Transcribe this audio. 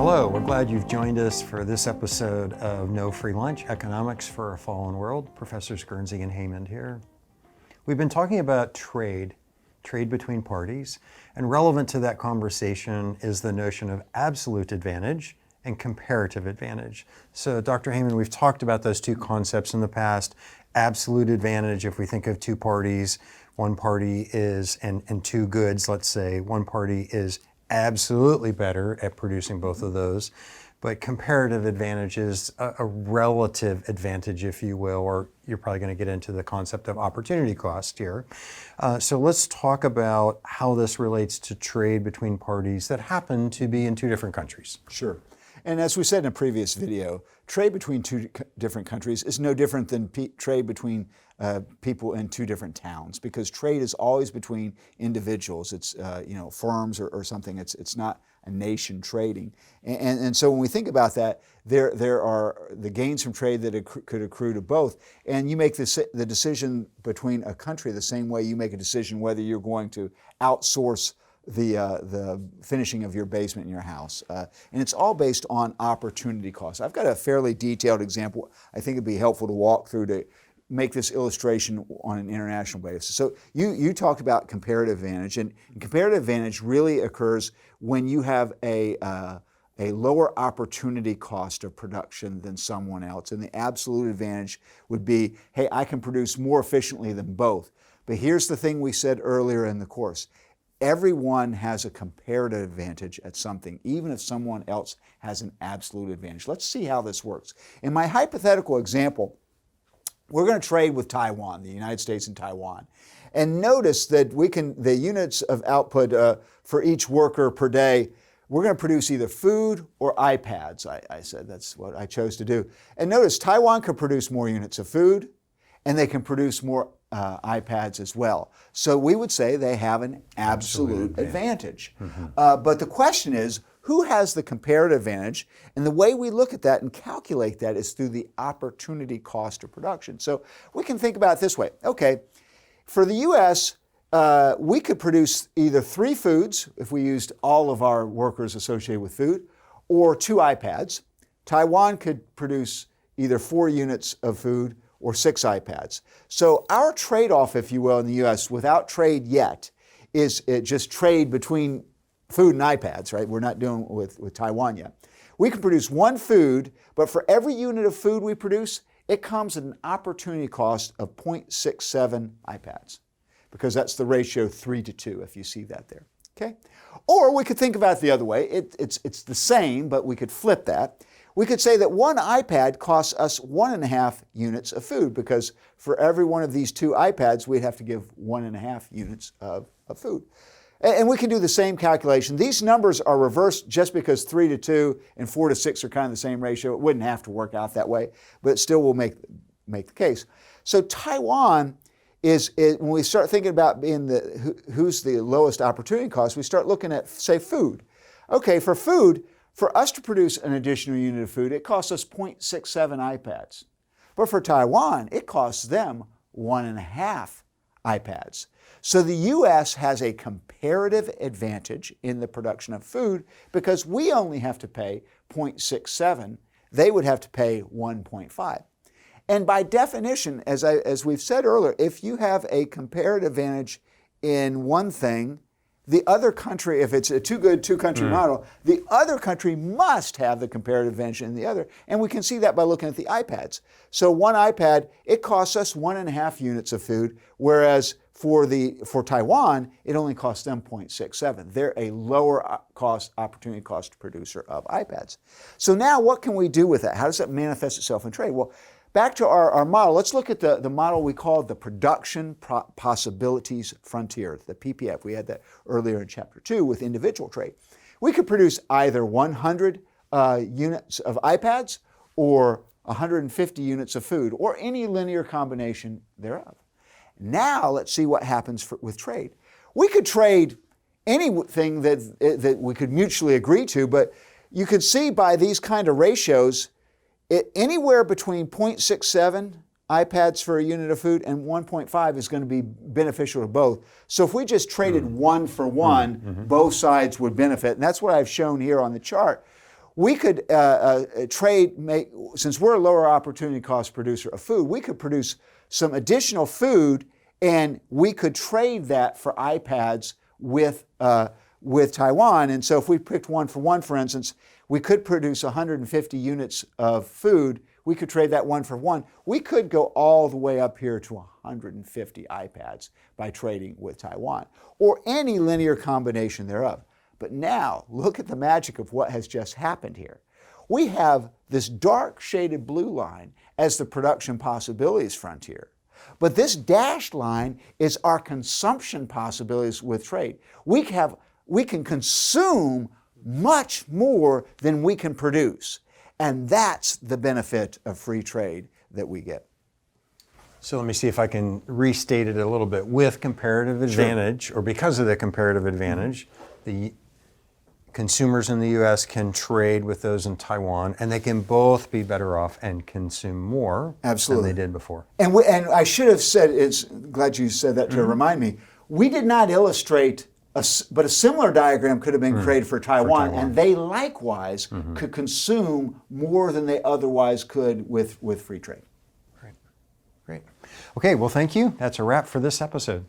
Hello, we're glad you've joined us for this episode of No Free Lunch, Economics for a Fallen World. Professors Guernsey and Haymond here. We've been talking about trade between parties, and relevant to that conversation is the notion of absolute advantage and comparative advantage. So Dr. Haymond, we've talked about those two concepts in the past. Absolute advantage, if we think of two parties, one party is, and two goods, let's say, one party is absolutely better at producing both of those. But comparative advantage is a relative advantage, if you will, or you're probably going to get into the concept of opportunity cost here. So let's talk about how this relates to trade between parties that happen to be in two different countries. Sure. And as we said in a previous video, trade between two different countries is no different than trade between people in two different towns, because trade is always between individuals. It's firms or something. It's not a nation trading. And so when we think about that, there are the gains from trade that could accrue to both. And you make the decision between a country the same way you make a decision whether you're going to outsource the finishing of your basement in your house. And it's all based on opportunity costs. I've got a fairly detailed example I think it'd be helpful to walk through to make this illustration on an international basis. So you talked about comparative advantage, and comparative advantage really occurs when you have a lower opportunity cost of production than someone else. And the absolute advantage would be, hey, I can produce more efficiently than both. But here's the thing we said earlier in the course. Everyone has a comparative advantage at something, even if someone else has an absolute advantage. Let's see how this works. In my hypothetical example, we're going to trade with Taiwan, the United States and Taiwan. And notice that the units of output for each worker per day, we're going to produce either food or iPads. I said that's what I chose to do. And notice Taiwan can produce more units of food, and they can produce more iPads as well. So we would say they have an absolute advantage. Mm-hmm. But the question is, who has the comparative advantage? And the way we look at that and calculate that is through the opportunity cost of production. So we can think about it this way. Okay, for the U.S., we could produce either 3 foods, if we used all of our workers associated with food, or 2 iPads. Taiwan could produce either 4 units of food or 6 iPads. So our trade-off, if you will, in the U.S., without trade yet, is just trade between food and iPads, right? We're not doing with Taiwan yet. We can produce 1 food, but for every unit of food we produce, it comes at an opportunity cost of 0.67 iPads, because that's the ratio 3-to-2, if you see that there, okay? Or we could think about it the other way. It's the same, but we could flip that. We could say that 1 iPad costs us 1.5 units of food, because for every one of these 2 iPads, we'd have to give 1.5 units of food. And we can do the same calculation. These numbers are reversed just because 3-to-2 and 4-to-6 are kind of the same ratio. It wouldn't have to work out that way, but it still will make the case. So Taiwan is when we start thinking about who's the lowest opportunity cost, we start looking at, say, food. Okay, for food, for us to produce an additional unit of food, it costs us 0.67 iPads. But for Taiwan, it costs them 1.5 iPads. So the U.S. has a comparative advantage in the production of food because we only have to pay 0.67. They would have to pay 1.5. And by definition, as we've said earlier, if you have a comparative advantage in one thing, the other country, if it's a two-country model, the other country must have the comparative advantage in the other. And we can see that by looking at the iPads. So 1 iPad, it costs us 1.5 units of food, whereas for Taiwan, it only costs them 0.67. They're a lower opportunity cost producer of iPads. So now what can we do with that? How does that manifest itself in trade? Well, back to our model, let's look at the model we call the Production Possibilities Frontier, the PPF. We had that earlier in Chapter 2 with individual trade. We could produce either 100 units of iPads or 150 units of food, or any linear combination thereof. Now let's see what happens with trade. We could trade anything that we could mutually agree to, but you could see by these kind of ratios, anywhere between 0.67 iPads for a unit of food and 1.5 is going to be beneficial to both. So if we just traded 1 for 1, both sides would benefit. And that's what I've shown here on the chart. we could since we're a lower opportunity cost producer of food, we could produce some additional food and we could trade that for iPads with Taiwan. And so if we picked one, for instance, we could produce 150 units of food. We could trade that one for one. We could go all the way up here to 150 iPads by trading with Taiwan, or any linear combination thereof. But now, look at the magic of what has just happened here. We have this dark shaded blue line as the production possibilities frontier. But this dashed line is our consumption possibilities with trade. We can consume much more than we can produce. And that's the benefit of free trade that we get. So let me see if I can restate it a little bit. With comparative advantage, or because of the comparative advantage, the consumers in the U.S. can trade with those in Taiwan, and they can both be better off and consume more than they did before. And I should have said, glad you said that to remind me, we did not illustrate, but a similar diagram could have been created for Taiwan, and they likewise could consume more than they otherwise could with free trade. Great. Okay, well, thank you. That's a wrap for this episode.